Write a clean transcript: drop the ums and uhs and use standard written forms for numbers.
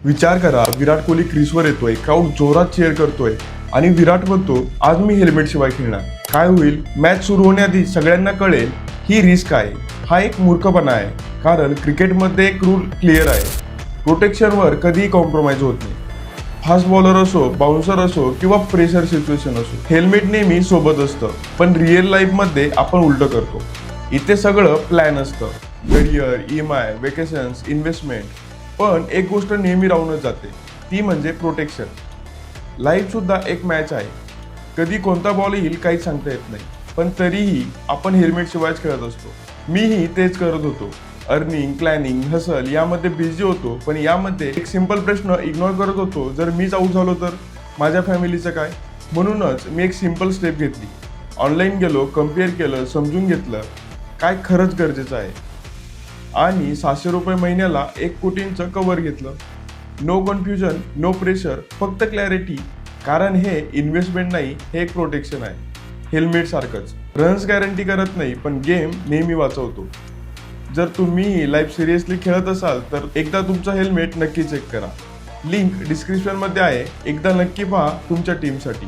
विचार करा, विराट कोहली क्रीजवर येतोय, क्राऊड जोरात चीअर करतोय आणि विराट म्हणतो आज मी हेल्मेट शिवाय खेळणार. काय होईल? मॅच सुरू होण्याआधी सगळ्यांना कळेल ही रिस्क आहे. हा एक मूर्खपणा आहे, कारण क्रिकेटमध्ये एक रूल क्लिअर आहे. प्रोटेक्शनवर कधीही कॉम्प्रोमाइज होत नाही. फास्ट बॉलर असो, बाउन्सर असो किंवा प्रेशर सिच्युएशन असो, हेल्मेट नेहमी सोबत असतं. पण रिअल लाईफमध्ये आपण उलटं करतो. इथे सगळं प्लॅन असतं, करिअर, EMI, वेकेशन्स, इन्व्हेस्टमेंट. पण एक गोष्ट नेहमी राहूनच जाते, ती म्हणजे प्रोटेक्शन. लाईफ सुद्धा एक मॅच आहे. कधी कोणता बॉल येईल काही सांगता येत नाही, पण तरीही आपण हेल्मेट शिवायच खेळत असतो. मीही तेच करत होतो. अर्निंग, प्लॅनिंग, हसल यामध्ये बिझी होतो. पण यामध्ये एक सिंपल प्रश्न इग्नोर करत होतो, जर मीच आऊट झालो तर माझ्या फॅमिलीचं काय? म्हणूनच मी एक सिंपल स्टेप घेतली. ऑनलाईन गेलो, कम्पेअर केलं, समजून घेतलं काय खरंच गरजेचं आहे आणि ₹700 महिन्याला 1 कोटींचं कव्हर घेतलं. नो कन्फ्युजन, नो प्रेशर, फक्त क्लॅरिटी. कारण हे इन्व्हेस्टमेंट नाही, हे एक प्रोटेक्शन आहे. हेल्मेट सारखंच रन्स गॅरंटी करत नाही, पण गेम नेहमी वाचवतो. जर तुम्ही लाईफ सिरियसली खेळत असाल तर एकदा तुमचं हेल्मेट नक्की चेक करा. लिंक डिस्क्रिप्शनमध्ये आहे. एकदा नक्की पहा तुमच्या टीमसाठी.